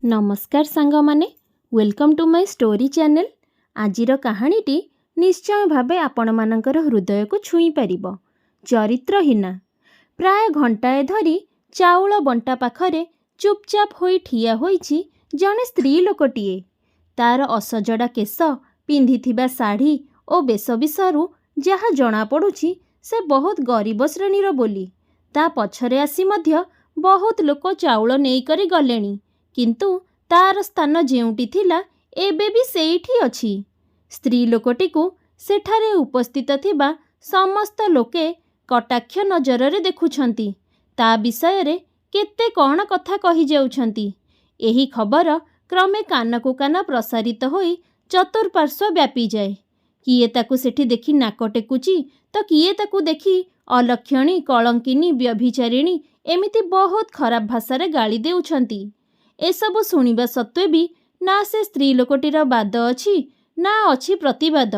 नमस्कार सांगमाने welcome to my story channel. आजिर कहानीटी निश्चय भावे आपण मानकर हृदय को छुई पारिबो। चरित्रहीना। प्राय घंटाए धरी चाउल बंटा पाखरे चुपचाप होई ठिया होईछि जणे स्त्री लोकटिए। तार असजड़ा केश पिंधिथिबा साड़ी और बेश विषयरू जहा जना पड़ुछि से बहुत गरीब श्रेणीर बोली। ता पछरे आसी मध्य बहुत लोक चाउल नेई करी गलेनी, किंतु तार स्थान जेउटी थिला एबे भी सेठी अछि। स्त्री लोकटिकु सेठारे उपस्थित थिबा समस्त लोके कटाक्ष नजर देखुछंती। ता विषय रे केते कौन कथा कही जाउछंती। एही खबर क्रमे कानकु कान प्रसारित होई चतुर्पार्श्व व्यापी जाए। किए ताकु सेठी देखी नाक टेकुची तो किए ताकु देखी अलक्षणी, कलंकिनी, व्यभिचारिणी एमिति बहुत खराब भाषारे गाली देउछंती। एसबु शुणिबा सत्वे भी ना से स्त्री लोकटीर बाद अछि ना अछि प्रतिवाद।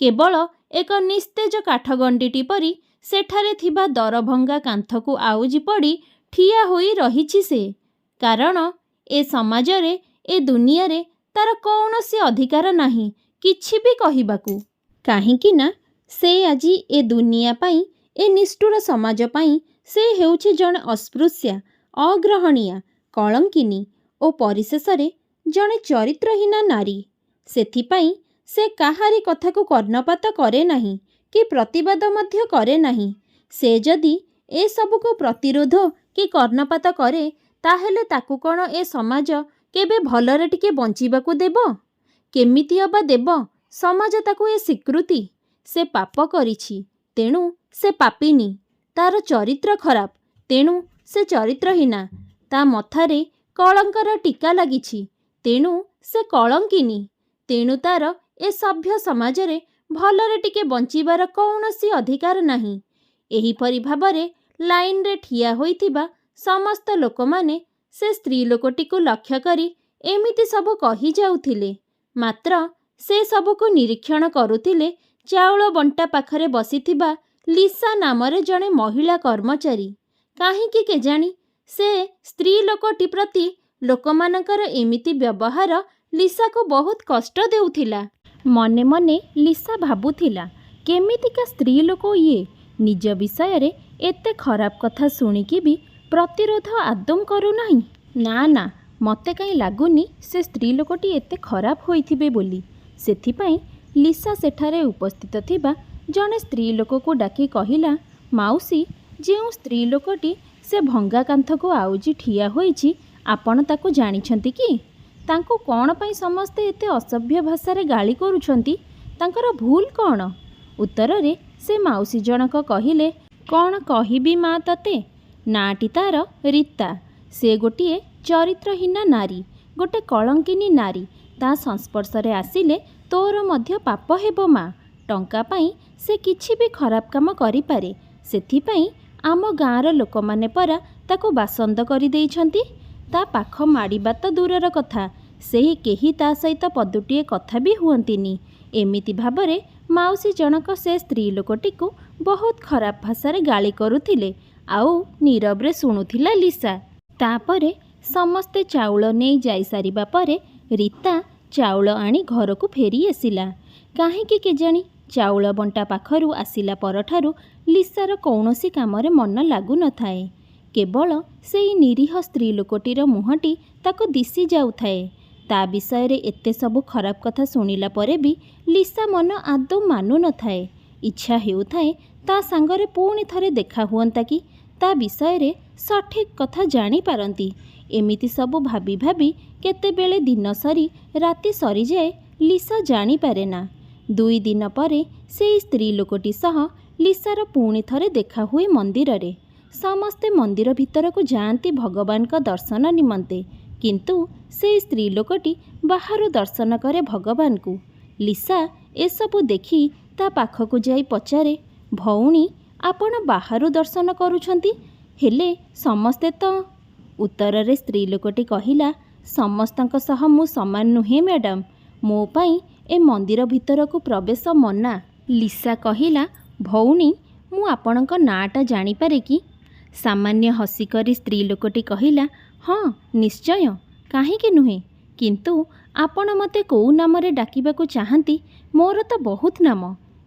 केवल एक निस्तेज काठगंडीटी परी सेठारे थिबा दरभंगा कांथकु आउजी पड़ी ठिया होई रहिछि से। कारण ए समाजरे ए दुनियारे तार कौनसी अधिकार नाही किछि भी कहिबाकू। काहींकि ना से आजी ए दुनिया पाई ए निष्ठुर समाज पाई से हेउछि जणे अस्पृश्या, अग्रहणीया, कलंकिनी ओ परिशेषरे जणे चरित्रहीना नारी। सेथिपाई से काहारी कथाकू कर्णपात करे नाही कि प्रतिवाद मध्य करे नाही। से जदि ए सबको प्रतिरोध कि कर्णपात करे ताहेले ताकू कौन ए समाज केबे भलरे टिके बंचिबाकू देबो? केमिति अबा देबो समाज ताकू ए स्वीकृति? से पाप करिछि तेणु से पापिनी, तार चरित्र खराब तेणु से चरित्रहीना, ता मथारे कलंकर टीका लागिछि तेणु से कलंकिनी, तेणु तार ए सभ्य समाजरे भलरे टिके बंचिबार कौनसी अधिकार नाही। एहीपरि भाबरे लाइन रे ठिया होइथिबा समस्त लोकमाने से स्त्री लोकटिकु लक्ष्य करी एमिति सबु कही जाउथिले। मात्र से सबुको निरीक्षण करुथिले चाउल बंटा पाखरे बसिथिबा लिसा नामरे जणे महिला कर्मचारी। काहींकि केजाणी से स्त्री लोकटी प्रति लोकमानकर एमिति व्यवहार लिसा को बहुत कष्ट देउथिला। मने मने लिसा भाबुथिला केमितिका स्त्री लोक ये निज विषय रे एते खराब कथा सुनिकी भी प्रतिरोध आदम करू नाही। ना ना मते काई लागुनी से स्त्री लोकटी एते खराब होइथिबे बोली। सेथिपाई लिसा सेठारे उपस्थित थिबा जणे स्त्री लोक को डाकी कहिला, माउसी जेउ स्त्री लोकटी से भंगा कांथ को आउजी ठिया होईछि आपण ताकू जानिछंती कि? तांको कौन पाई समस्ते एते असभ्य भाषारे गाली करूछंती? तांकर भूल कौन? उत्तर रे से माउसी जनक कहिले, कौन कहिबी माँ तते? नाटी तार रीता। से गोटिए चरित्रहीना नारी, गोटे कलंकिनी नारी। ता संस्पर्शरे आसिले तोर मध्य पाप हेबो माँ। टंका पाई से किछि भी खराब काम करि पारे। सेथिपाई आम गाँर लोक माने परा ताको बासंद करि देइछंती। ता पाख माड़िबा तो दूरर कथा, सेही केही ता सहित पदुटिए कथा भी हुअंतिनी। एमिति भाबरे माउसी जनक से स्त्री लोकटिकु बहुत खराब भाषारे गाली करुथिले आउ नीरबरे शुणुथिला लिसा। तापरे समस्ते चाउल नेई जाई सारिबा परे रीता चाउल आनी घर को फेरी आसिला। काहींकि केजाणी चाउल बंटा पाखरु आसिला परठारु लिसार कौनसी कामरे मन लागु न थाए। केवल सेई निरीह स्त्री लोकटीर मुहटी ताको दिशी जाउथाए। ता विषय रे एते सबु खराब कथा सुनिला परे भी लिसा मन आदौ मानु न थाए। इच्छा हेउथाए ता सांगरे पुणी थरे देखा हुअंता कि ता विषय रे सठिक कथा जानी पारंती। एमिति सबु भाबी भाबी केतेबेले दिन सरी राति सरी जाए लिसा जानी पारे ना। 2 दिन परे सेई स्त्री लोकटी सह लिसार पुणी थरे देखा हुए मंदिर रे। समस्ते मंदिर भितर को जाती भगवान का दर्शन निमंते, किंतु से स्त्री लोकटी बाहर दर्शन करे भगवान को। लिसा एसबु देखी ता पाखकु जाई पचारे, भौणी आपण बाहर दर्शन करूछंती हेले समस्ते तो? उत्तर रे स्त्री लोकटी कहिला, समस्तंक सह मु समान नुहे मैडम, मो पाई ए मंदिर भितर को प्रवेश मना। लिसा कहिला, भौणी मु आपणक नाटा जानी पारे कि? सामान्य हसी करी स्त्री लोकटी कहिला, हाँ निश्चय, କାହିଁକି ନୁହେଁ, କିନ୍ତୁ ଆପଣ ମୋତେ କେଉଁ ନାମରେ ଡାକିବାକୁ ଚାହାନ୍ତି? ମୋର ତ ବହୁତ ନାମ।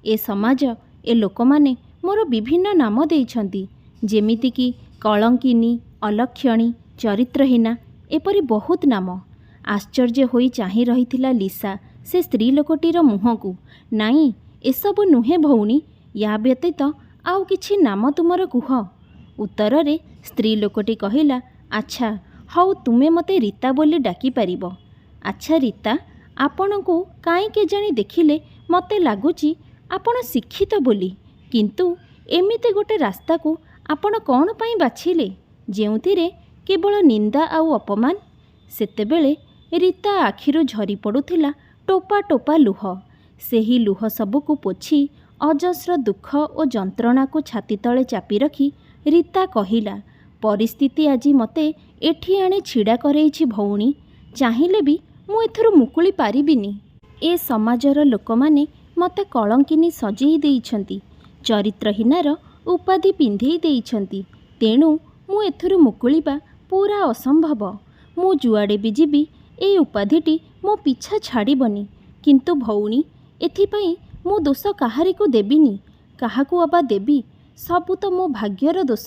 ଏ ସମାଜ, ଏ ଲୋକମାନେ ମୋର ବିଭିନ୍ନ ନାମ ଦେଇଛନ୍ତି, ଯେମିତିକି କଳଙ୍କିନୀ, ଅଲକ୍ଷଣୀ, ଚରିତ୍ରହୀନା, ଏପରି ବହୁତ ନାମ। ଆଶ୍ଚର୍ଯ୍ୟ ହୋଇ ଚାହିଁ ରହିଥିଲା ଲିସା ସେ ସ୍ତ୍ରୀ ଲୋକଟିର ମୁହଁକୁ। ନାଇଁ, ଏସବୁ ନୁହେଁ ଭଉଣୀ, ୟା ବ୍ୟତୀତ ଆଉ କିଛି ନାମ ତୁମର କୁହ। ଉତ୍ତରରେ ସ୍ତ୍ରୀ ଲୋକଟି କହିଲା, ଆଚ୍ଛା ହଉ, ତୁମେ ମୋତେ ରୀତା ବୋଲି ଡାକିପାରିବ। ଆଚ୍ଛା ରୀତା, ଆପଣଙ୍କୁ କାହିଁ କେଜାଣି ଦେଖିଲେ ମୋତେ ଲାଗୁଛି ଆପଣ ଶିକ୍ଷିତ ବୋଲି, କିନ୍ତୁ ଏମିତି ଗୋଟେ ରାସ୍ତାକୁ ଆପଣ କ'ଣ ପାଇଁ ବାଛିଲେ, ଯେଉଁଥିରେ କେବଳ ନିନ୍ଦା ଆଉ ଅପମାନ? ସେତେବେଳେ ରୀତା ଆଖିରୁ ଝରି ପଡ଼ୁଥିଲା ଟୋପା ଟୋପା ଲୁହ। ସେହି ଲୁହ ସବୁକୁ ପୋଛି ଅଜସ୍ର ଦୁଃଖ ଓ ଯନ୍ତ୍ରଣାକୁ ଛାତି ତଳେ ଚାପି ରଖି ରୀତା କହିଲା, ପରିସ୍ଥିତି ଆଜି ମୋତେ ଏଠି ଆଣି ଛିଡ଼ା କରେଇଛି ଭଉଣୀ। ଚାହିଁଲେ ବି ମୁଁ ଏଥିରୁ ମୁକୁଳି ପାରିବିନି। ଏ ସମାଜର ଲୋକମାନେ ମୋତେ କଳଙ୍କିନୀ ସଜେଇ ଦେଇଛନ୍ତି, ଚରିତ୍ରହୀନାର ଉପାଧି ପିନ୍ଧେଇ ଦେଇଛନ୍ତି। ତେଣୁ ମୁଁ ଏଥିରୁ ମୁକୁଳିବା ପୁରା ଅସମ୍ଭବ। ମୁଁ ଯୁଆଡ଼େ ବି ଯିବି ଏ ଉପାଧିଟି ମୋ ପିଛା ଛାଡ଼ିବନି। କିନ୍ତୁ ଭଉଣୀ, ଏଥିପାଇଁ ମୁଁ ଦୋଷ କାହାରିକୁ ଦେବିନି। କାହାକୁ ଅବା ଦେବି? ସବୁ ତ ମୋ ଭାଗ୍ୟର ଦୋଷ।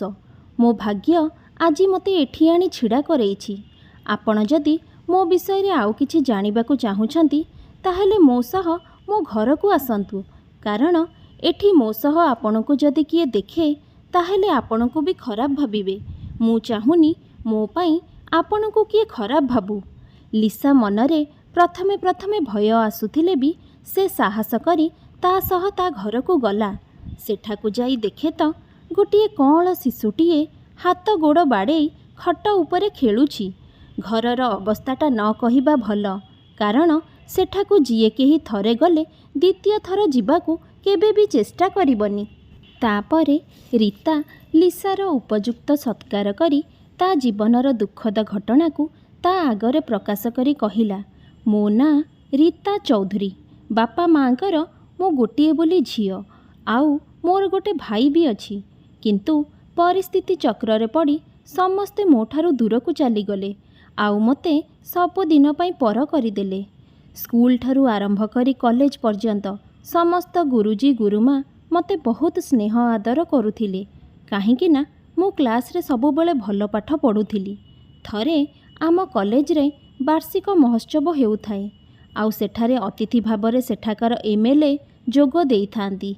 ମୋ ଭାଗ୍ୟ ଆଜି ମୋତେ ଏଠି ଆଣି ଛିଡ଼ା କରେଇଛି। ଆପଣ ଯଦି ମୋ ବିଷୟରେ ଆଉ କିଛି ଜାଣିବାକୁ ଚାହୁଁଛନ୍ତି, ତାହେଲେ ମୋ ସହ ମୋ ଘରକୁ ଆସନ୍ତୁ। କାରଣ ଏଠି ମୋ ସହ ଆପଣଙ୍କୁ ଯଦି କିଏ ଦେଖେ, ତାହେଲେ ଆପଣଙ୍କୁ ବି ଖରାପ ଭାବିବେ। ମୁଁ ଚାହୁଁନି ମୋ ପାଇଁ ଆପଣଙ୍କୁ କିଏ ଖରାପ ଭାବୁ। ଲିସା ମନରେ ପ୍ରଥମେ ପ୍ରଥମେ ଭୟ ଆସୁଥିଲେ ବି ସେ ସାହସ କରି ତା ସହ ତା ଘରକୁ ଗଲା। ସେଠାକୁ ଯାଇ ଦେଖେ ତ ଗୋଟିଏ କଅଁଳ ଶିଶୁଟିଏ ହାତ ଗୋଡ଼ ବାଡ଼େଇ ଖଟ ଉପରେ ଖେଳୁଛି। ଘରର ଅବସ୍ଥାଟା ନ କହିବା ଭଲ, କାରଣ ସେଠାକୁ ଯିଏ କେହି ଥରେ ଗଲେ ଦ୍ୱିତୀୟ ଥର ଯିବାକୁ କେବେ ବି ଚେଷ୍ଟା କରିବନି। ତାପରେ ରୀତା ଲିସାର ଉପଯୁକ୍ତ ସତ୍କାର କରି ତା ଜୀବନର ଦୁଃଖଦ ଘଟଣାକୁ ତା ଆଗରେ ପ୍ରକାଶ କରି କହିଲା, ମୋ ନାଁ ରୀତା ଚୌଧୁରୀ। ବାପା ମାଆଙ୍କର ମୁଁ ଗୋଟିଏ ବୋଲି ଝିଅ, ଆଉ ମୋର ଗୋଟେ ଭାଇ ବି ଅଛି। କିନ୍ତୁ ପରିସ୍ଥିତି ଚକ୍ରରେ ପଡ଼ି ସମସ୍ତେ ମୋ ଠାରୁ ଦୂରକୁ ଚାଲିଗଲେ, ଆଉ ମୋତେ ସବୁଦିନ ପାଇଁ ପର କରିଦେଲେ। ସ୍କୁଲ ଠାରୁ ଆରମ୍ଭ କରି କଲେଜ ପର୍ଯ୍ୟନ୍ତ ସମସ୍ତ ଗୁରୁଜୀ ଗୁରୁମା ମୋତେ ବହୁତ ସ୍ନେହ ଆଦର କରୁଥିଲେ, କାହିଁକି ନା ମୁଁ କ୍ଲାସ୍ରେ ସବୁବେଳେ ଭଲ ପାଠ ପଢ଼ୁଥିଲି। ଥରେ ଆମ କଲେଜରେ ବାର୍ଷିକ ମହୋତ୍ସବ ହେଉଥାଏ, ଆଉ ସେଠାରେ ଅତିଥି ଭାବରେ ସେଠାକାର MLA ଯୋଗ ଦେଇଥାନ୍ତି।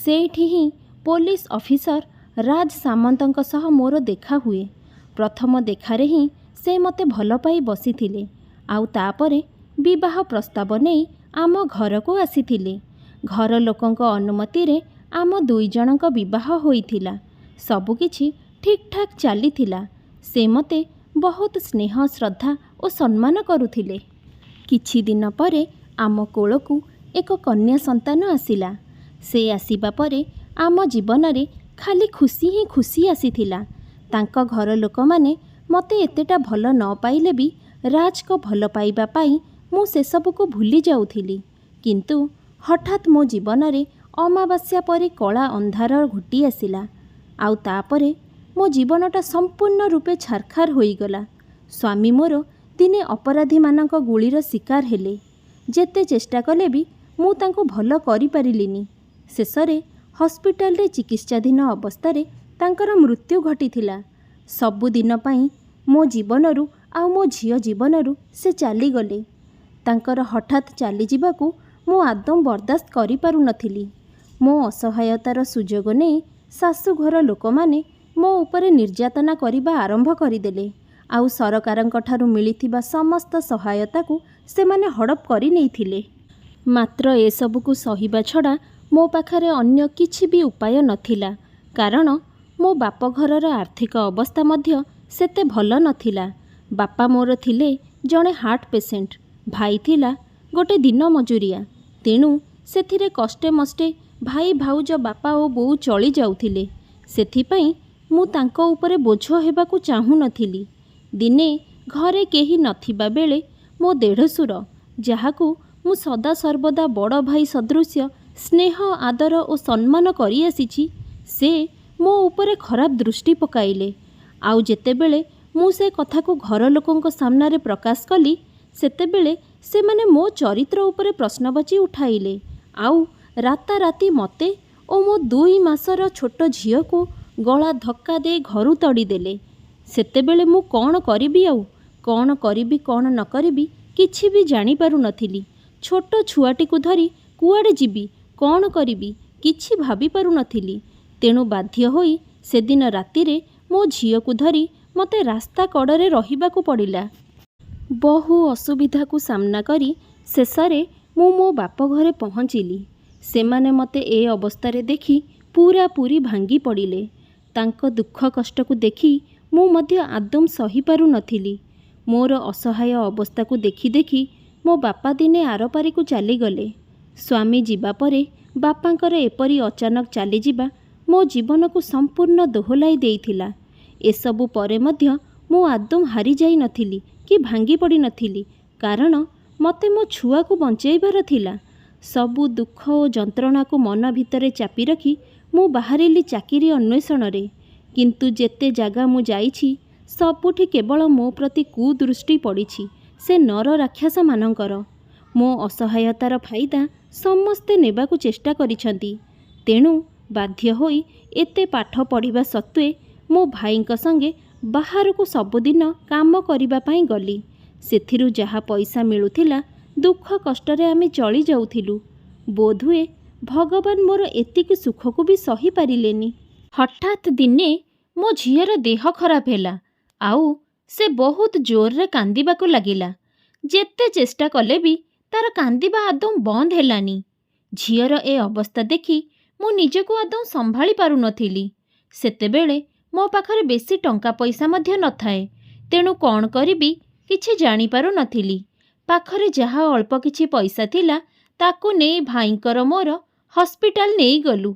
ସେଇଠି ହିଁ ପୋଲିସ ଅଫିସର ରାଜ ସାମନ୍ତଙ୍କ ସହ ମୋର ଦେଖା ହୁଏ। ପ୍ରଥମ ଦେଖାରେ ହିଁ ସେ ମୋତେ ଭଲ ପାଇ ବସିଥିଲେ, ଆଉ ତାପରେ ବିବାହ ପ୍ରସ୍ତାବ ନେଇ ଆମ ଘରକୁ ଆସିଥିଲେ। ଘର ଲୋକଙ୍କ ଅନୁମତିରେ ଆମ ଦୁଇ ଜଣଙ୍କ ବିବାହ ହୋଇଥିଲା। ସବୁକିଛି ଠିକ୍ଠାକ୍ ଚାଲିଥିଲା। ସେ ମୋତେ ବହୁତ ସ୍ନେହ, ଶ୍ରଦ୍ଧା ଓ ସମ୍ମାନ କରୁଥିଲେ। କିଛି ଦିନ ପରେ ଆମ କୋଳକୁ ଏକ କନ୍ୟା ସନ୍ତାନ ଆସିଲା। ସେ ଆସିବା ପରେ ଆମ ଜୀବନରେ ଖାଲି ଖୁସି ହିଁ ଖୁସି ଆସିଥିଲା। ତାଙ୍କ ଘର ଲୋକମାନେ ମୋତେ ଏତେଟା ଭଲ ନ ପାଇଲେ ବି ରାଜଙ୍କ ଭଲ ପାଇବା ପାଇଁ ମୁଁ ସେସବୁକୁ ଭୁଲି ଯାଉଥିଲି। କିନ୍ତୁ ହଠାତ୍ ମୋ ଜୀବନରେ ଅମାବାସ୍ୟା ପରି କଳା ଅନ୍ଧାର ଘୋଟି ଆସିଲା, ଆଉ ତାପରେ ମୋ ଜୀବନଟା ସମ୍ପୂର୍ଣ୍ଣ ରୂପେ ଛାରଖାର ହୋଇଗଲା। ସ୍ୱାମୀ ମୋର ଦିନେ ଅପରାଧୀମାନଙ୍କ ଗୁଳିର ଶିକାର ହେଲେ। ଯେତେ ଚେଷ୍ଟା କଲେ ବି ମୁଁ ତାଙ୍କୁ ଭଲ କରିପାରିଲିନି। ଶେଷରେ ହସ୍ପିଟାଲରେ ଚିକିତ୍ସାଧୀନ ଅବସ୍ଥାରେ ତାଙ୍କର ମୃତ୍ୟୁ ଘଟିଥିଲା। ସବୁଦିନ ପାଇଁ ମୋ ଜୀବନରୁ ଆଉ ମୋ ଝିଅ ଜୀବନରୁ ସେ ଚାଲିଗଲେ। ତାଙ୍କର ହଠାତ୍ ଚାଲିଯିବାକୁ ମୁଁ ଆଦୌ ବରଦାସ୍ତ କରିପାରୁନଥିଲି। ମୋ ଅସହାୟତାର ସୁଯୋଗ ନେଇ ଶାଶୁଘର ଲୋକମାନେ ମୋ ଉପରେ ନିର୍ଯାତନା କରିବା ଆରମ୍ଭ କରିଦେଲେ, ଆଉ ସରକାରଙ୍କ ଠାରୁ ମିଳିଥିବା ସମସ୍ତ ସହାୟତାକୁ ସେମାନେ ହଡ଼ପ କରି ନେଇଥିଲେ। ମାତ୍ର ଏସବୁକୁ ସହିବା ଛଡ଼ା ମୋ ପାଖରେ ଅନ୍ୟ କିଛି ବି ଉପାୟ ନଥିଲା, କାରଣ ମୋ ବାପଘରର ଆର୍ଥିକ ଅବସ୍ଥା ମଧ୍ୟ ସେତେ ଭଲ ନଥିଲା। ବାପା ମୋର ଥିଲେ ଜଣେ ହାର୍ଟ ପେସେଣ୍ଟ, ଭାଇ ଥିଲା ଗୋଟେ ଦିନ ମଜୁରିଆ। ତେଣୁ ସେଥିରେ କଷ୍ଟେ ମଷ୍ଟେ ଭାଇ, ଭାଉଜ, ବାପା ଓ ବୋଉ ଚଳି ଯାଉଥିଲେ। ସେଥିପାଇଁ ମୁଁ ତାଙ୍କ ଉପରେ ବୋଝ ହେବାକୁ ଚାହୁଁନଥିଲି। ଦିନେ ଘରେ କେହି ନଥିବା ବେଳେ ମୋ ଦେଢ଼ଶୁର, ଯାହାକୁ ମୁଁ ସଦାସର୍ବଦା ବଡ଼ ଭାଇ ସଦୃଶ୍ୟ ସ୍ନେହ, ଆଦର ଓ ସମ୍ମାନ କରିଆସିଛି, ସେ ମୋ ଉପରେ ଖରାପ ଦୃଷ୍ଟି ପକାଇଲେ। ଆଉ ଯେତେବେଳେ ମୁଁ ସେ କଥାକୁ ଘର ଲୋକଙ୍କ ସାମ୍ନାରେ ପ୍ରକାଶ କଲି ସେତେବେଳେ ସେମାନେ ମୋ ଚରିତ୍ର ଉପରେ ପ୍ରଶ୍ନବାଚୀ ଉଠାଇଲେ ଆଉ ରାତାରାତି ମୋତେ ଓ ମୋ 2 ମାସର ଛୋଟ ଝିଅକୁ ଗଳା ଧକ୍କା ଦେଇ ଘରୁ ତଡ଼ିଦେଲେ। ସେତେବେଳେ ମୁଁ କ'ଣ କରିବି ଆଉ କ'ଣ କରିବି କ'ଣ ନ କରିବି କିଛି ବି ଜାଣିପାରୁନଥିଲି। ଛୋଟ ଛୁଆଟିକୁ ଧରି କୁଆଡ଼େ ଯିବି କ'ଣ କରିବି କିଛି ଭାବିପାରୁନଥିଲି। ତେଣୁ ବାଧ୍ୟ ହୋଇ ସେଦିନ ରାତିରେ ମୋ ଝିଅକୁ ଧରି ମୋତେ ରାସ୍ତା କଡ଼ରେ ରହିବାକୁ ପଡ଼ିଲା। ବହୁ ଅସୁବିଧାକୁ ସାମ୍ନା କରି ଶେଷରେ ମୁଁ ମୋ ବାପ ଘରେ ପହଞ୍ଚିଲି। ସେମାନେ ମୋତେ ଏ ଅବସ୍ଥାରେ ଦେଖି ପୂରାପୂରି ଭାଙ୍ଗି ପଡ଼ିଲେ। ତାଙ୍କ ଦୁଃଖ କଷ୍ଟକୁ ଦେଖି ମୁଁ ମଧ୍ୟ ଆଦୌ ସହିପାରୁନଥିଲି। ମୋର ଅସହାୟ ଅବସ୍ଥାକୁ ଦେଖି ଦେଖି ମୋ ବାପା ଦିନେ ଆରପାରିକୁ ଚାଲିଗଲେ। ସ୍ୱାମୀ ଯିବା ପରେ ବାପାଙ୍କର ଏପରି ଅଚାନକ ଚାଲିଯିବା ମୋ ଜୀବନକୁ ସମ୍ପୂର୍ଣ୍ଣ ଦୋହଲାଇ ଦେଇଥିଲା। ଏସବୁ ପରେ ମଧ୍ୟ ମୁଁ ଆଦୌ ହାରିଯାଇ ନଥିଲି କି ଭାଙ୍ଗି ପଡ଼ିନଥିଲି, କାରଣ ମୋତେ ମୋ ଛୁଆକୁ ବଞ୍ଚାଇବାର ଥିଲା। ସବୁ ଦୁଃଖ ଓ ଯନ୍ତ୍ରଣାକୁ ମନ ଭିତରେ ଚାପି ରଖି ମୁଁ ବାହାରିଲି ଚାକିରି ଅନ୍ୱେଷଣରେ। କିନ୍ତୁ ଯେତେ ଜାଗା ମୁଁ ଯାଇଛି ସବୁଠି କେବଳ ମୋ ପ୍ରତି କୁଦୃଷ୍ଟି ପଡ଼ିଛି ସେ ନର ରାକ୍ଷସମାନଙ୍କର। ମୋ ଅସହାୟତାର ଫାଇଦା ସମସ୍ତେ ନେବାକୁ ଚେଷ୍ଟା କରିଛନ୍ତି। ତେଣୁ ବାଧ୍ୟ ହୋଇ ଏତେ ପାଠ ପଢ଼ିବା ସତ୍ତ୍ୱେ ମୋ ଭାଇଙ୍କ ସଙ୍ଗେ ବାହାରକୁ ସବୁଦିନ କାମ କରିବା ପାଇଁ ଗଲି। ସେଥିରୁ ଯାହା ପଇସା ମିଳୁଥିଲା ଦୁଃଖ କଷ୍ଟରେ ଆମେ ଚଳି ଯାଉଥିଲୁ। ବୋଧହୁଏ ଭଗବାନ ମୋର ଏତିକି ସୁଖକୁ ବି ସହିପାରିଲେନି। ହଠାତ୍ ଦିନେ ମୋ ଝିଅର ଦେହ ଖରାପ ହେଲା ଆଉ ସେ ବହୁତ ଜୋରରେ କାନ୍ଦିବାକୁ ଲାଗିଲା। ଯେତେ ଚେଷ୍ଟା କଲେ ବି ତାର କାନ୍ଦିବା ଆଦୌ ବନ୍ଦ ହେଲାନି। ଝିଅର ଏ ଅବସ୍ଥା ଦେଖି ମୁଁ ନିଜକୁ ଆଦୌ ସମ୍ଭାଳି ପାରୁନଥିଲି। ସେତେବେଳେ ମୋ ପାଖରେ ବେଶୀ ଟଙ୍କା ପଇସା ମଧ୍ୟ ନଥାଏ। ତେଣୁ କ'ଣ କରିବି କିଛି ଜାଣିପାରୁନଥିଲି। ପାଖରେ ଯାହା ଅଳ୍ପ କିଛି ପଇସା ଥିଲା ତାକୁ ନେଇ ଭାଇଙ୍କର ମୋର ହସ୍ପିଟାଲ ନେଇଗଲୁ।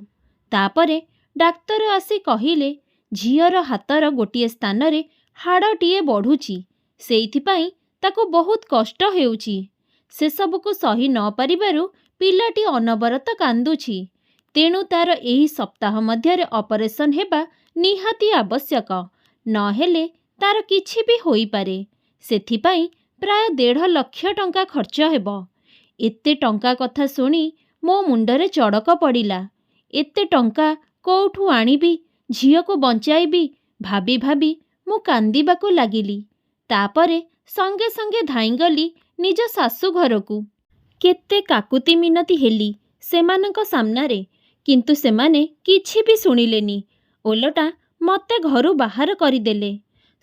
ତାପରେ ଡାକ୍ତର ଆସି କହିଲେ ଝିଅର ହାତର ଗୋଟିଏ ସ୍ଥାନରେ ହାଡ଼ଟିଏ ବଢ଼ୁଛି, ସେଇଥିପାଇଁ ତାକୁ ବହୁତ କଷ୍ଟ ହେଉଛି। ସେସବୁକୁ ସହି ନ ପାରିବାରୁ ପିଲାଟି ଅନବରତ କାନ୍ଦୁଛି। ତେଣୁ ତାର ଏହି ସପ୍ତାହ ମଧ୍ୟରେ ଅପରେସନ୍ ହେବା ନିହାତି ଆବଶ୍ୟକ, ନହେଲେ ତାର କିଛି ବି ହୋଇପାରେ। ସେଥିପାଇଁ ପ୍ରାୟ 1.5 ଲକ୍ଷ ଟଙ୍କା ଖର୍ଚ୍ଚ ହେବ। ଏତେ ଟଙ୍କା କଥା ଶୁଣି ମୋ ମୁଣ୍ଡରେ ଚଡ଼କ ପଡ଼ିଲା। ଏତେ ଟଙ୍କା କୋଉଠୁ ଆଣିବି ଝିଅକୁ ବଞ୍ଚାଇବି ଭାବି ଭାବି ମୁଁ କାନ୍ଦିବାକୁ ଲାଗିଲି। ତାପରେ ସଙ୍ଗେ ସଙ୍ଗେ ଧାଇଁଗଲି ନିଜ ଶାଶୁ ଘରକୁ। କେତେ କାକୁତି ମିନତି ହେଲି ସେମାନଙ୍କ ସାମ୍ନାରେ, କିନ୍ତୁ ସେମାନେ କିଛି ବି ଶୁଣିଲେନି। ଓଲଟା ମୋତେ ଘରୁ ବାହାର କରିଦେଲେ।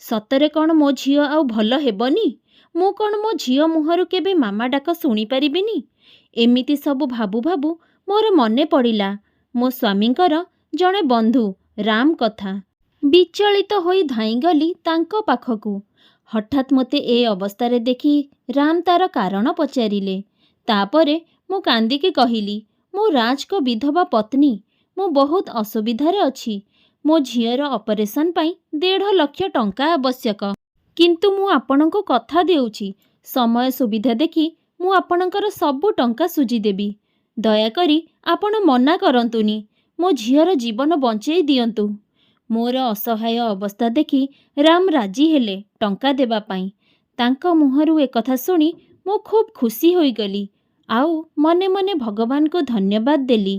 ସତରେ କ'ଣ ମୋ ଝିଅ ଆଉ ଭଲ ହେବନି? ମୁଁ କ'ଣ ମୋ ଝିଅ ମୁହଁରୁ କେବେ ମାମା ଡାକ ଶୁଣିପାରିବିନି? ଏମିତି ସବୁ ଭାବୁ ଭାବୁ ମୋର ମନେ ପଡ଼ିଲା ମୋ ସ୍ୱାମୀଙ୍କର ଜଣେ ବନ୍ଧୁ ରାମ କଥା। ବିଚଳିତ ହୋଇ ଧାଇଁଗଲି ତାଙ୍କ ପାଖକୁ। ହଠାତ୍ ମୋତେ ଏ ଅବସ୍ଥାରେ ଦେଖି ରାମ ତାର କାରଣ ପଚାରିଲେ। ତାପରେ ମୁଁ କାନ୍ଦିକି କହିଲି, ମୁଁ ରାଜଙ୍କ ବିଧବା ପତ୍ନୀ। ମୁଁ ବହୁତ ଅସୁବିଧାରେ ଅଛି। ମୋ ଝିଅର ଅପରେସନ୍ ପାଇଁ 1.5 ଲକ୍ଷ ଟଙ୍କା ଆବଶ୍ୟକ। କିନ୍ତୁ ମୁଁ ଆପଣଙ୍କୁ କଥା ଦେଉଛି ସମୟ ସୁବିଧା ଦେଖି ମୁଁ ଆପଣଙ୍କର ସବୁ ଟଙ୍କା ସୁଝିଦେବି। ଦୟାକରି ଆପଣ ମନା କରନ୍ତୁନି। ମୋ ଝିଅର ଜୀବନ ବଞ୍ଚେଇ ଦିଅନ୍ତୁ। ମୋର ଅସହାୟ ଅବସ୍ଥା ଦେଖି ରାମ ରାଜି ହେଲେ ଟଙ୍କା ଦେବା ପାଇଁ। ତାଙ୍କ ମୁହଁରୁ ଏକଥା ଶୁଣି ମୁଁ ଖୁବ୍ ଖୁସି ହୋଇଗଲି ଆଉ ମନେ ମନେ ଭଗବାନଙ୍କୁ ଧନ୍ୟବାଦ ଦେଲି।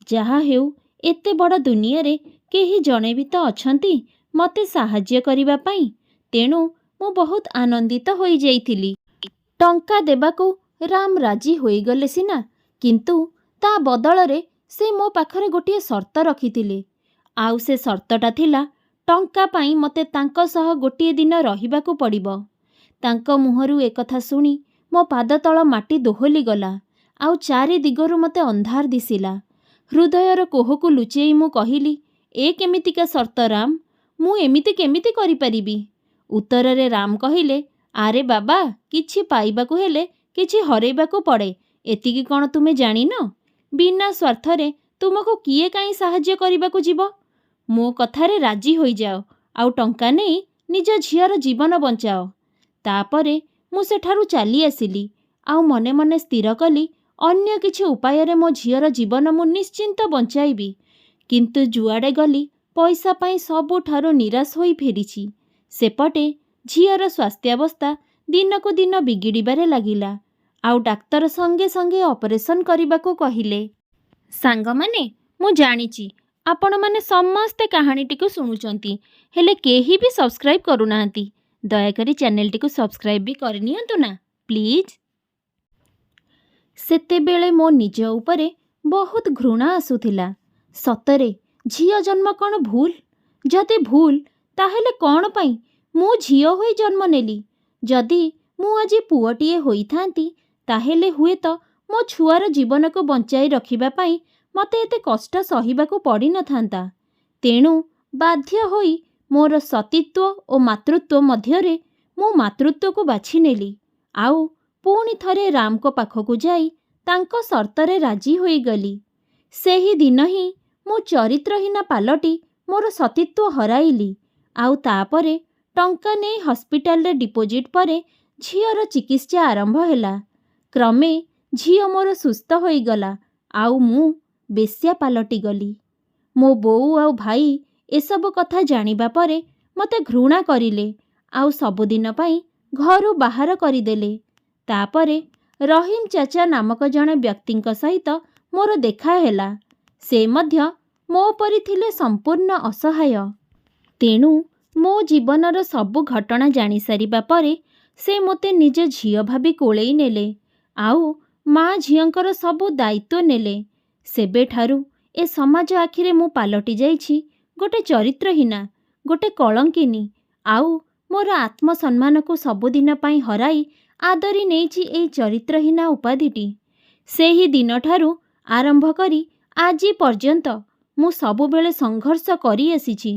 ଯାହା ହେଉ ଏତେ ବଡ଼ ଦୁନିଆରେ କେହି ଜଣେ ବି ତ ଅଛନ୍ତି ମୋତେ ସାହାଯ୍ୟ କରିବା ପାଇଁ। ତେଣୁ ମୁଁ ବହୁତ ଆନନ୍ଦିତ ହୋଇଯାଇଥିଲି। ଟଙ୍କା ଦେବାକୁ ରାମ ରାଜି ହୋଇଗଲେ ସିନା, କିନ୍ତୁ ତା ବଦଳରେ ସେ ମୋ ପାଖରେ ଗୋଟିଏ ସର୍ତ୍ତ ରଖିଥିଲେ। ଆଉ ସେ ସର୍ତ୍ତଟା ଥିଲା ଟଙ୍କା ପାଇଁ ମୋତେ ତାଙ୍କ ସହ ଗୋଟିଏ ଦିନ ରହିବାକୁ ପଡ଼ିବ। ତାଙ୍କ ମୁହଁରୁ ଏକଥା ଶୁଣି ମୋ ପାଦତଳ ମାଟି ଦୋହଲିଗଲା ଆଉ ଚାରିଦିଗରୁ ମୋତେ ଅନ୍ଧାର ଦିଶିଲା। ହୃଦୟର କୋହକୁ ଲୁଚେଇ ମୁଁ କହିଲି, ଏ କେମିତିକା ସର୍ତ୍ତ ରାମ? ମୁଁ ଏମିତି କେମିତି କରିପାରିବି? ଉତ୍ତରରେ ରାମ କହିଲେ, ଆରେ ବାବା, କିଛି ପାଇବାକୁ ହେଲେ କିଛି ହରେଇବାକୁ ପଡ଼େ, ଏତିକି କ'ଣ ତୁମେ ଜାଣିନ? ବିନା ସ୍ୱାର୍ଥରେ ତୁମକୁ କିଏ କାହିଁ ସାହାଯ୍ୟ କରିବାକୁ ଯିବ? ମୋ କଥାରେ ରାଜି ହୋଇଯାଅ ଆଉ ଟଙ୍କା ନେଇ ନିଜ ଝିଅର ଜୀବନ ବଞ୍ଚାଅ। ତାପରେ ମୁଁ ସେଠାରୁ ଚାଲି ଆସିଲି ଆଉ ମନେ ମନେ ସ୍ଥିର କଲି ଅନ୍ୟ କିଛି ଉପାୟରେ ମୋ ଝିଅର ଜୀବନ ମୁଁ ନିଶ୍ଚିନ୍ତ ବଞ୍ଚାଇବି। କିନ୍ତୁ ଯୁଆଡ଼େ ଗଲି ପଇସା ପାଇଁ ସବୁଠାରୁ ନିରାଶ ହୋଇ ଫେରିଛି। ସେପଟେ ଝିଅର ସ୍ୱାସ୍ଥ୍ୟାବସ୍ଥା ଦିନକୁ ଦିନ ବିଗିଡ଼ିବାରେ ଲାଗିଲା। ଆଉ ଡାକ୍ତର ସଙ୍ଗେ ସଙ୍ଗେ ଅପରେସନ୍ କରିବାକୁ କହିଲେ। ସାଙ୍ଗମାନେ, ମୁଁ ଜାଣିଛି ଆପଣମାନେ ସମସ୍ତେ କାହାଣୀଟିକୁ ଶୁଣୁଛନ୍ତି, ହେଲେ କେହି ବି ସବସ୍କ୍ରାଇବ୍ କରୁନାହାନ୍ତି। ଦୟାକରି ଚ୍ୟାନେଲଟିକୁ ସବସ୍କ୍ରାଇବ୍ ବି କରିନିଅନ୍ତୁ ନା ପ୍ଲିଜ୍। ସେତେବେଳେ ମୋ ନିଜ ଉପରେ ବହୁତ ଘୃଣା ଆସୁଥିଲା। ସତରେ ଝିଅ ଜନ୍ମ କ'ଣ ଭୁଲ? ଯଦି ଭୁଲ, ତାହେଲେ କ'ଣ ପାଇଁ ମୁଁ ଝିଅ ହୋଇ ଜନ୍ମ ନେଲି? ଯଦି ମୁଁ ଆଜି ପୁଅଟିଏ ହୋଇଥାନ୍ତି, ତାହେଲେ ହୁଏତ ମୋ ଛୁଆର ଜୀବନକୁ ବଞ୍ଚାଇ ରଖିବା ପାଇଁ ମୋତେ ଏତେ କଷ୍ଟ ସହିବାକୁ ପଡ଼ିନଥାନ୍ତା। ତେଣୁ ବାଧ୍ୟ ହୋଇ ମୋର ସତୀତ୍ୱ ଓ ମାତୃତ୍ୱ ମଧ୍ୟରେ ମୁଁ ମାତୃତ୍ୱକୁ ବାଛିନେଲି। ଆଉ ପୁଣି ଥରେ ରାମଙ୍କ ପାଖକୁ ଯାଇ ତାଙ୍କ ସର୍ତ୍ତରେ ରାଜି ହୋଇଗଲି। ସେହି ଦିନ ହିଁ ମୁଁ ଚରିତ୍ରହୀନା ପାଲଟି ମୋର ସତୀତ୍ୱ ହରାଇଲି। ଆଉ ତାପରେ ଟଙ୍କା ନେଇ ହସ୍ପିଟାଲରେ ଡିପୋଜିଟ୍ ପରେ ଝିଅର ଚିକିତ୍ସା ଆରମ୍ଭ ହେଲା। କ୍ରମେ ଝିଅ ମୋର ସୁସ୍ଥ ହୋଇଗଲା, ଆଉ ମୁଁ ବେଶ୍ୟା ପାଲଟିଗଲି। ମୋ ବୋଉ ଆଉ ଭାଇ ଏସବୁ କଥା ଜାଣିବା ପରେ ମୋତେ ଘୃଣା କରିଲେ, ଆଉ ସବୁଦିନ ପାଇଁ ଘରୁ ବାହାର କରିଦେଲେ। ତାପରେ ରହିମ ଚାଚା ନାମକ ଜଣେ ବ୍ୟକ୍ତିଙ୍କ ସହିତ ମୋର ଦେଖା ହେଲା। ସେ ମଧ୍ୟ ମୋ ପରି ଥିଲେ ସମ୍ପୂର୍ଣ୍ଣ ଅସହାୟ। ତେଣୁ ମୋ ଜୀବନର ସବୁ ଘଟଣା ଜାଣିସାରିବା ପରେ ସେ ମୋତେ ନିଜ ଝିଅ ଭାବି କୋଳେଇ ନେଲେ, ଆଉ ମା ଝିଅଙ୍କର ସବୁ ଦାୟିତ୍ୱ ନେଲେ। ସେବେଠାରୁ ଏ ସମାଜ ଆଖିରେ ମୁଁ ପାଲଟି ଯାଇଛି ଗୋଟେ ଚରିତ୍ରହୀନା, ଗୋଟେ କଳଙ୍କିନୀ। ଆଉ ମୋର ଆତ୍ମସମ୍ମାନକୁ ସବୁଦିନ ପାଇଁ ହରାଇ ଆଦରି ନେଇଛି ଏଇ ଚରିତ୍ରହୀନା ଉପାଧିଟି। ସେହି ଦିନଠାରୁ ଆରମ୍ଭ କରି ଆଜି ପର୍ଯ୍ୟନ୍ତ ମୁଁ ସବୁବେଳେ ସଂଘର୍ଷ କରି ଆସିଛି।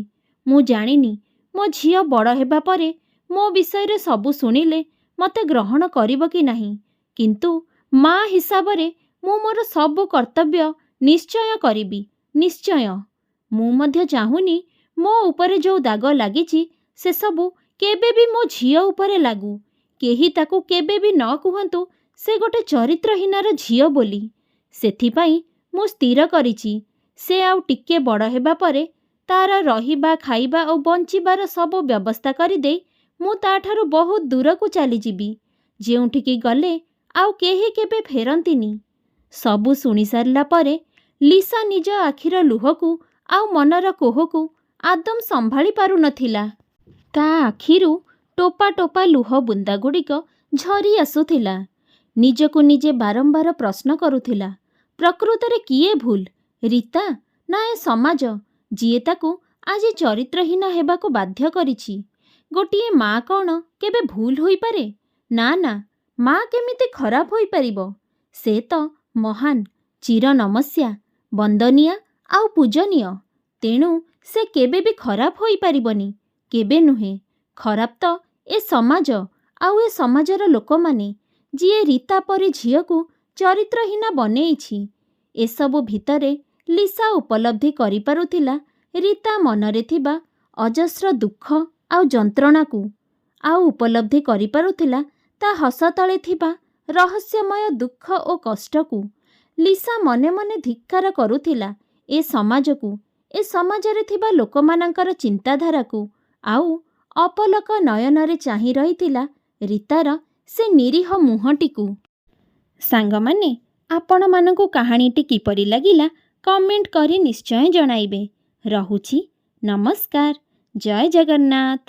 ମୁଁ ଜାଣିନି ମୋ ଝିଅ ବଡ଼ ହେବା ପରେ ମୋ ବିଷୟରେ ସବୁ ଶୁଣିଲେ ମୋତେ ଗ୍ରହଣ କରିବ କି ନାହିଁ, କିନ୍ତୁ ମା ହିସାବରେ ମୁଁ ମୋର ସବୁ କର୍ତ୍ତବ୍ୟ ନିଶ୍ଚୟ କରିବି, ନିଶ୍ଚୟ। ମୁଁ ମଧ୍ୟ ଚାହୁଁନି ମୋ ଉପରେ ଯେଉଁ ଦାଗ ଲାଗିଛି ସେସବୁ କେବେ ବି ମୋ ଝିଅ ଉପରେ ଲାଗୁ। କେହି ତାକୁ କେବେ ବି ନ କୁହନ୍ତୁ ସେ ଗୋଟେ ଚରିତ୍ରହୀନାର ଝିଅ ବୋଲି। ସେଥିପାଇଁ ମୁଁ ସ୍ଥିର କରିଛି, ସେ ଆଉ ଟିକେ ବଡ଼ ହେବା ପରେ ତାର ରହିବା, ଖାଇବା ଓ ବଞ୍ଚିବାର ସବୁ ବ୍ୟବସ୍ଥା କରିଦେଇ ମୁଁ ତାଠାରୁ ବହୁତ ଦୂରକୁ ଚାଲିଯିବି, ଯେଉଁଠିକି ଗଲେ ଆଉ କେହି କେବେ ଫେରନ୍ତିନି। ସବୁ ଶୁଣିସାରିଲା ପରେ ଲିସା ନିଜ ଆଖିର ଲୁହକୁ ଆଉ ମନର କୋହକୁ ଆଦୌ ସମ୍ଭାଳି ପାରୁନଥିଲା। ତା ଆଖିରୁ ଟୋପା ଟୋପା ଲୁହ ବୁନ୍ଦାଗୁଡ଼ିକ ଝରି ଆସୁଥିଲା। ନିଜକୁ ନିଜେ ବାରମ୍ବାର ପ୍ରଶ୍ନ କରୁଥିଲା, ପ୍ରକୃତରେ କିଏ ଭୁଲ, ରୀତା ନା ଏ ସମାଜ, ଯିଏ ତାକୁ ଆଜି ଚରିତ୍ରହୀନା ହେବାକୁ ବାଧ୍ୟ କରିଛି? ଗୋଟିଏ ମା କ'ଣ କେବେ ଭୁଲ ହୋଇପାରେ? ନା ନା, ମା କେମିତି ଖରାପ ହୋଇପାରିବ? ସେ ତ ମହାନ, ଚିରନମସ୍ୟା, ବନ୍ଦନୀୟା ଆଉ ପୂଜନୀୟ। ତେଣୁ ସେ କେବେ ବି ଖରାପ ହୋଇପାରିବନି, କେବେ ନୁହେଁ। ଖରାପ ତ ଏ ସମାଜ ଆଉ ଏ ସମାଜର ଲୋକମାନେ, ଯିଏ ରୀତା ପରି ଝିଅକୁ ଚରିତ୍ରହୀନା ବନେଇଛି। ଏସବୁ ଭିତରେ ଲିସା ଉପଲବ୍ଧି କରିପାରୁଥିଲା ରୀତା ମନରେ ଥିବା ଅଜସ୍ର ଦୁଃଖ ଆଉ ଯନ୍ତ୍ରଣାକୁ, ଆଉ ଉପଲବ୍ଧି କରିପାରୁଥିଲା ତା ହସ ତଳେ ଥିବା ରହସ୍ୟମୟ ଦୁଃଖ ଓ କଷ୍ଟକୁ। ଲିସା ମନେ ମନେ ଧିକ୍କାର କରୁଥିଲା ଏ ସମାଜକୁ, ଏ ସମାଜରେ ଥିବା ଲୋକମାନଙ୍କର ଚିନ୍ତାଧାରାକୁ, ଆଉ ଅପଲକ ନୟନରେ ଚାହିଁ ରହିଥିଲା ରୀତାର ସେ ନିରୀହ ମୁହଁଟିକୁ। ସାଙ୍ଗମାନେ, ଆପଣମାନଙ୍କୁ କାହାଣୀଟି କିପରି ଲାଗିଲା କମେଣ୍ଟ କରି ନିଶ୍ଚୟ ଜଣାଇବେ। ରହୁଛି, ନମସ୍କାର, ଜୟ ଜଗନ୍ନାଥ।